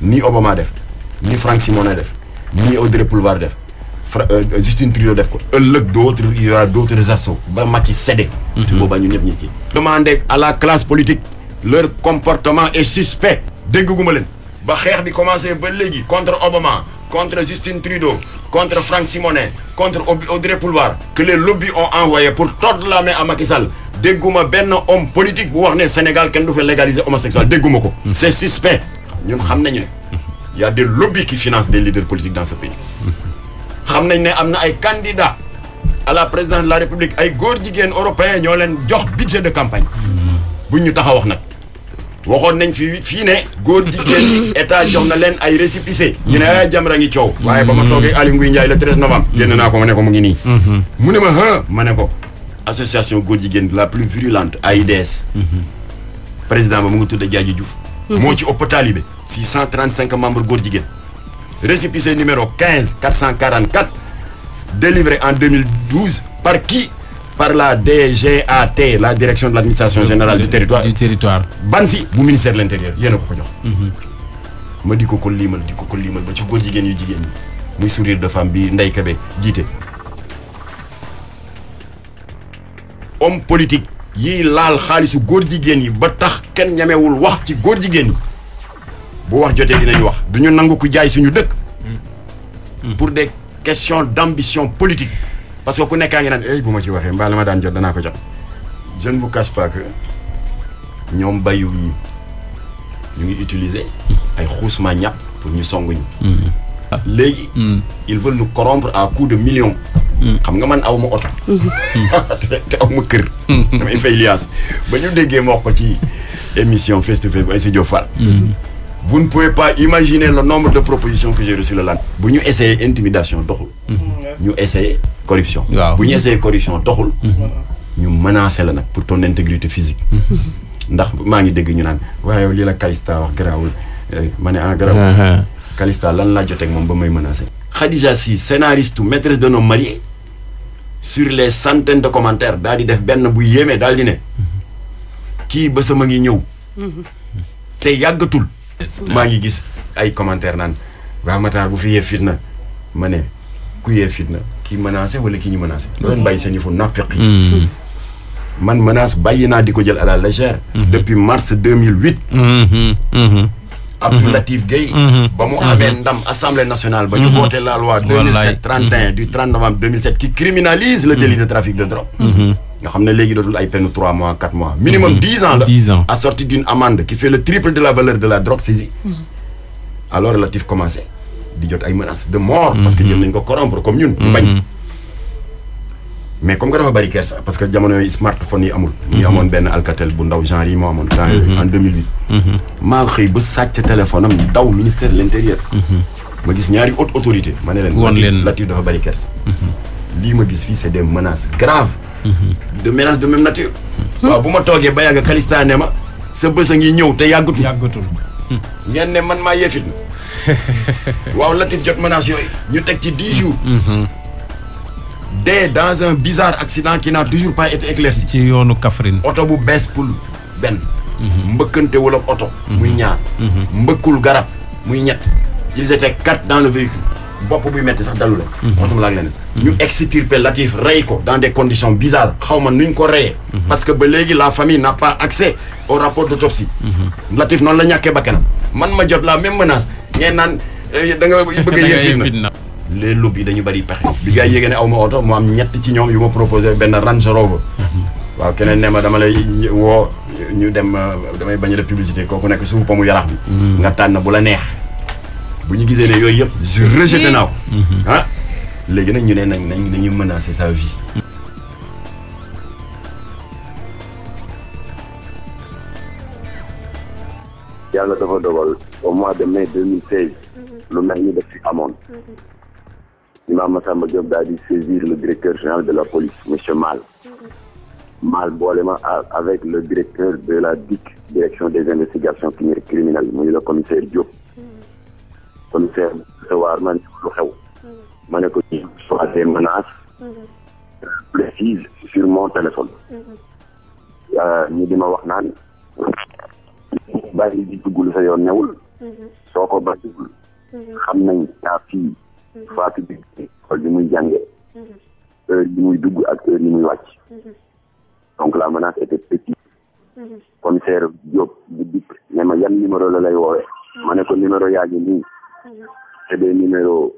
ni Obama def ni Franck Simonet def ni Audrey Pulvar def Justin Trudeau def ko ëllëg il y aura d'autres assauts ba Macky cédé te boobaa ñu ñëpp ñi kii demandé à la classe politique leur comportement est suspect dégguma leen ba xeex bi commencé ba léegi contre Obama contre Justin Trudeau contre Franck Simonet contre Audrey Pulvar que les lobbies ont envoyé pour tordre la main à Macky Sall dégguma benn homme politique bu wax ne Sénégal kenn du fa légaliser homosexuel dégguma ko c'est suspect ñun xam nañu ne y a des lobbies qui financent des leaders politiques dans ce pays xam nañ ne am na ay candidats à la présidence de la République ay góor jigéen européens ñoo leen jox budget de campagne buñ ñu tax a wax nag waxoon nañ fii ne góor jigéen yi état jox na leen ay récépissé ñu ne ay Jamra ngi coow waaye ba ma toogee Aly Ngouille Ndiaye le 13 novembre génn naa ko ma ne ko mu ngi nii mu ne ma ne ko association góor jigéen la plus virulente AIDS président ba mu ngi tudd Diadji Diouf moo ci ëpp taalibe 635 membres góor jigéen récépissé numéro 15 444 délivré en 2012 par qui? Par la DGAT, la direction de l'administration générale du territoire. Bansi bu ministère de l'intérieur yéen a ko jox. ma di ko limal ba ci góor jigéen yu jigéen ñi muy sourire de femme bi Ndeye Kébé jiite. homme politique yi laal xaalisu góor jigéen yi ba tax kenn ñamewul wax ci góor jigéen yi bu wax jotee dinañ wax duñu nangu ku jaay suñu dëkk. pour des questions d'ambition politique. parce que ku nekkaa ngi naan bu ma ci waxee mbaa la ma daan jot danaa ko jot. je ne vous cache pas que ñoom bayu ñu ngi utiliser ay xuusma ñàpp pour ñu song ñu. léegi. ils veulent nous corrompre à coups de millions. xam nga man aw ma oto. te aw ma kër. damay fay liaas ba ñu déggee ma wax ko ci émission face to face bu Aïssa Diop Fall. Vous ne pouvez pas imaginer le nombre de propositions que j'ai reçues le lendemain. Si nous essayons intimidation, nous essayons corruption. Si nous essayons corruption, nous menaçons pour ton intégrité physique. ndax maa ngi dégg ñu naan waaye lii la Calista wax garaawul ma ne garaawul Calista lan laa jotee ak moom ba may menacé. Khadija Sy scénariste maîtresse d'un homme marié sur les centaines de commentaires daal di def benn bu yéeme daal di ne kii ba sama ngi ñëw te yàggatul. maa ngi gis ay commentaire naan waa Matar bu fi yee fitna ma ne ku yee fitna kii menacé wala kii ñu menacé. loolu bàyyi seen yëfu nafiq yi man menace bàyyi naa di ko jël à la légère. depuis mars 2008. Abdou Latif Gueye. ba mu amee ndam assemblée nationale ba ñu voté la loi 2007-31 du 30 novembre 2007 qui criminalise le délit de trafic de drogue. nga xam ne léegi dootul ay peine 3 mois 4 mois minimum 10 ans la. 10 ans assorti d'une amende qui fait le triple de la valeur de la drogue saisie. alors Latif commencé di jot ay menaces de mort. parce que jëm nañ ko corrompre comme ñun. ñu bañ. mais comme que dafa bari kersa parce que jamono yooyu smartphone yi amul. ñu amoon benn Alcatel bu ndaw genre yi moo amoon. en 2008. maa xëy ba sàcc téléphone am daw ministère de l'intérieur. ma gis ñaari haute autorité ma ne leen. Latif dafa bari kersa. lii ma gis fii c'est des menaces graves. de menaces de même nature. waaw bu ma toogee ba yàgg Calista ne ma sa bës a ngi ñëw te yàggatul. ngeen ne man maa yeefit na. waaw Latif jot menaces yooyu ñu teg ci 10 jours. dès dans un bizarre accident qui n'a toujours pas été éclairci. ci yoonu Kaffrine. oto bu bees pour benn. mbëkkante wala oto. muy ñaar. mbëkkul garab muy ñett. ils étaient 4 dans le véhicule. bopp buy metti sax dalu la. otom laa leneen. ñu extirper Latif rey ko dans des conditions bizarres xaw ma nuñ ko reyee. parce que ba léegi la famille n'a pas accès au rapport d'autopsie. Latif noonu la ñàkkee bakkanam man ma jot la même menace ngeen naan da nga bëgg a yësit na. les lobbies dañu bari pexe. bi gars yi yéegee ne aw ma oto mu am ñett ci ñoom yu ma proposé benn Range Rover. waaw keneen ne ma dama lay woo ñu dem damay bañ a def publicité kooku nekk suufu pomu Yarax bi. nga tànn bu la neex. bu ñu gisee ne yooyu yëpp je rejeté naa ko. ah léegi nag ñu ne nañu menacer sa vie. yàlla dafa dogal au mois de mai 2016 lu mel ni daf fi amoon. Imam Massamba Diop daal di saisir le directeur général de la police monsieur Mal boole ma avec le directeur de la DIC direction des investigations criminelles muy le commissaire Diop. commissaire recevoir man lu xew. ma ne ko ci soit des menaces précises sur mon téléphone. ñu di ma wax naan bàyyi di dugg lu sa yoon newul soo ko bàyyiwul xam nañ saa fii Fatou bi école bi muy jànge heure yi muy dugg ak heure yi muy wàcc donc la menace était petite. Commissaire Diop bu dikk ne ma yan numéro la lay woowee ma ne ko numéro yaa ngi nii c'est des numéros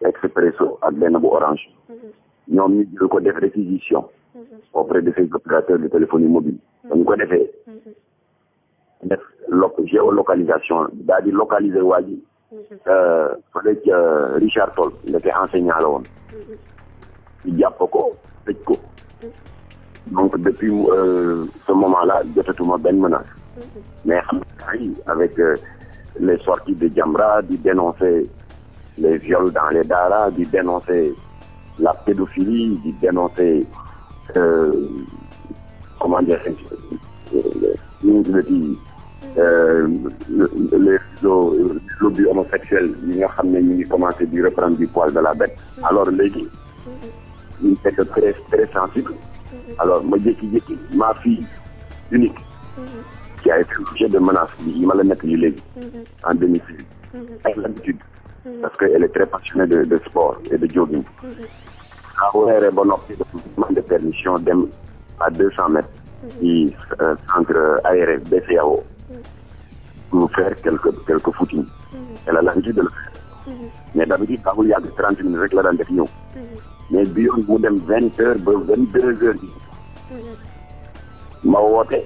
expresso ak benn bu orange ñoom ñu jël ko def réquisition auprès de ces opérateurs de téléphonie mobile dañu ko defee def géolocalisation daal di localiser waa ji fële ca Richard Toll ndeke enseignant la woon ñu jàpp ko tëj ko donc depuis ce moment-là jotatuma benn menace mais xam nga avec les sorties de Jamra di dénoncer les viols dans les daara di dénoncer la pédophilie di dénoncer comment dire les lobbies homosexuels yi nga xam ne ñu ngi commencé di reprendre du poil de la bête alors léegi ñu nekk très très sensible alors ma jékki-jékki ma fille unique qui a été l'objet de menaces yi ma la nekk yi léegi en 2006 avec l'habitude parce que elle est très passionnée de sport et de jogging a weeree ba noppi demande de permission dem à 200 mètres ci centre aéré BCEAO pour faire quelques footings elle a l'habitude de le faire mais d'habitude daawul yàgg 30 minutes rek la daan def ñëw mais bi yoon mu dem 20 heures ba 22 heures bi ma woote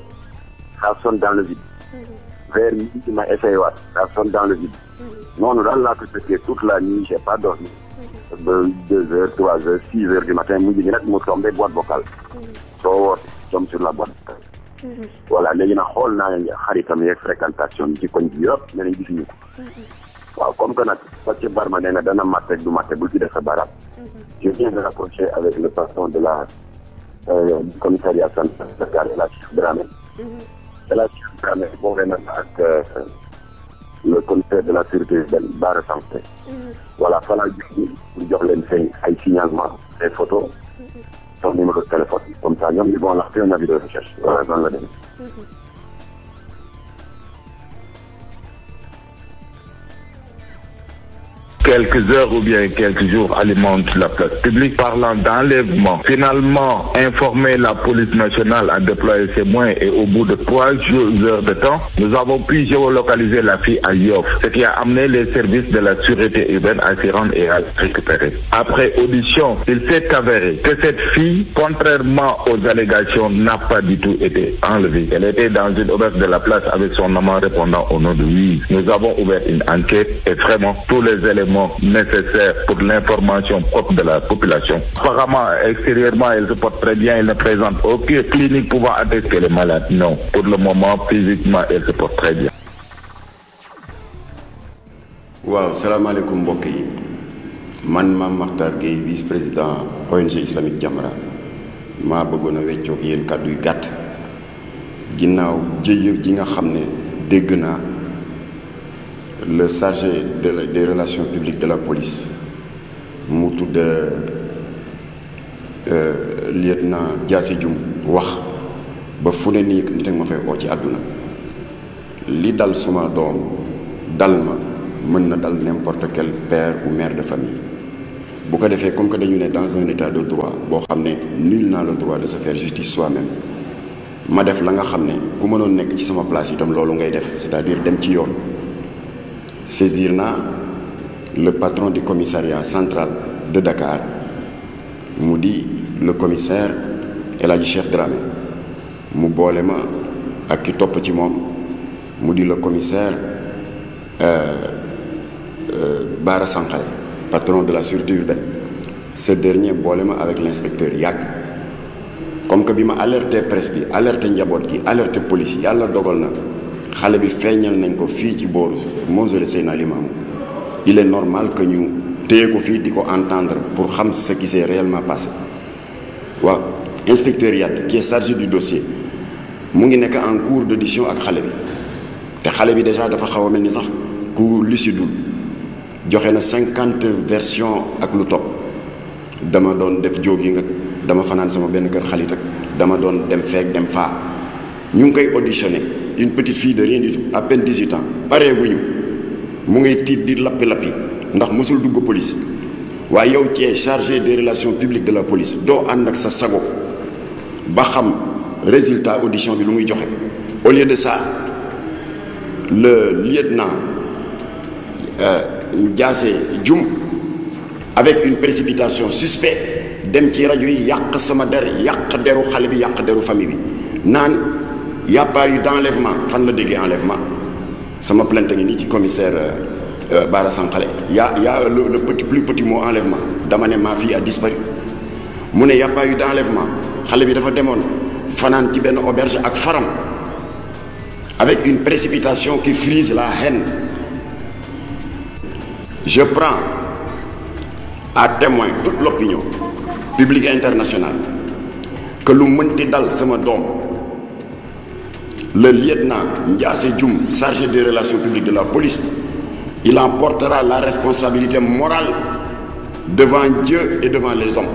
ça sonne dans le vide vers midi ma essayé waat ça sonne dans le vide noonu daal laa ko fekkee toute la nuit j'ai pas dormi ba 2 heures 3 heures 6 heures du matin mujj gi nag mu tombé boîte vocale soo woote tombe sur la boîte vocale voilà léegi nag xool naa xaritam yeeg fréquentation bi ci koñ bi yëpp nee nañ gisuñu ko waaw comme que nag parce que Barma nee na dana mat rek du mat bul ci def sa barab je viens de rapprocher avec le patron de la du commissariat central de Dakar El Hadj Dramé El Hadj Dramé boole na ak le commissaire de la sécurité urbaine Bara Santé voilà fa laa jox pour jox leen seen ay signalement des photos son numéro de téléphone comme ça ñoom ils vont lancer un avis de recherche voilà noonu la demee. Quelques heures ou bien quelques jours alimentent la place publique parlant d'enlèvement. Finalement, informer la police nationale a déployé ses moyens et au bout de 3 heures de temps, nous avons pu géolocaliser la fille à Yoff, ce qui a amené les services de la sûreté urbaine à s'y rendre et à la récupérer. Après audition, il s'est avéré que cette fille, contrairement aux allégations, n'a pas du tout été enlevée. Elle était dans une auberge de la place avec son amant répondant au nom de Louise. Nous avons ouvert une enquête et vraiment tous les éléments nécessaires pour l'information propre de la population. Apparemment, extérieurement, elle se porte très bien, elle ne présente aucune clinique pouvant attester qu'elle est malade. Non, pour le moment, physiquement, elle se porte très bien. waaw salaamaaleykum mbokk yi man Mame Mactar Gueye vice-président ONG islamique Jamra maa bëggoon a weccoog yéen kàddu yu gàtt ginnaaw jëyër ji nga xam ne dégg naa le chargé des relations publiques de la police mu tudd lieutenant Diassé Dioum wax ba fu ne nii nit ak ma fay oo ci àdduna li dal suma doom dal ma mën na dal n'importe quel père ou mère de famille bu ko defee comme que dañu ne dans un état de droit boo xam ne nul n'a le droit de se faire justice soi-même ma def la nga xam ne ku mënoon nekk ci sama place itam loolu ngay def c'est-à-dire dem ci yoon saisir naa le patron du commissariat central de Dakar mu di le commissaire El Hadj Cheikh Dramé mu boole ma ak ki topp ci moom mu di le commissaire Bara Santé patron de la sûreté urbaine ce dernier boole ma avec l'inspecteur yàgg comme que bi ma alerté presse bi alerté njaboot gi alerté police yàlla dogal na xale bi feeñal nañ ko fii ci booru mausolée Seydina Limamou il est normal que ñu téye ko fii di ko entendre pour xam ce qui s'est réellement passé waaw inspecteur Yade qui est chargé du dossier mu ngi nekk en cours d'audition ak xale bi te xale bi déjà dafa xaw a mel ni sax ku lucidul joxe na 50 versions ak lu topp dama doon def jogging ak dama fanaan sama benn kër xalit ak dama doon dem feek dem faa ñu ngi koy auditionné une petite fille de rien du tout à peine 18 ans pareeguñu mu ngay tiit di lappi-lappi ndax mosul dugg police waaye yow cee chargé des relations publiques de la police doo ànd ak sa sago ba xam résultat audition bi lu muy joxe. Au lieu de ça le lieutenant Ndiassé Dioum avec une précipitation suspecte dem ci rajo yi yàq sama der yàq deru xale bi yàq deru famille bi naan y a pas eu d'enlèvement fan la déggee enlèvement sama plainte ngi nii ci commissaire Bara Sankhale y a le plus petit mot enlèvement dama ne ma fille a disparu mu ne y a pas eu d'enlèvement xale bi dafa demoon fanaan ci benn auberge ak faram avec une précipitation qui frise la haine. Je prends à témoin toute l'opinion publique et internationale que lu mënti dal sama doom le lieutenant Ndiassé Dioum chargé des relations publiques de la police il en portera la responsabilité morale devant Dieu et devant les hommes.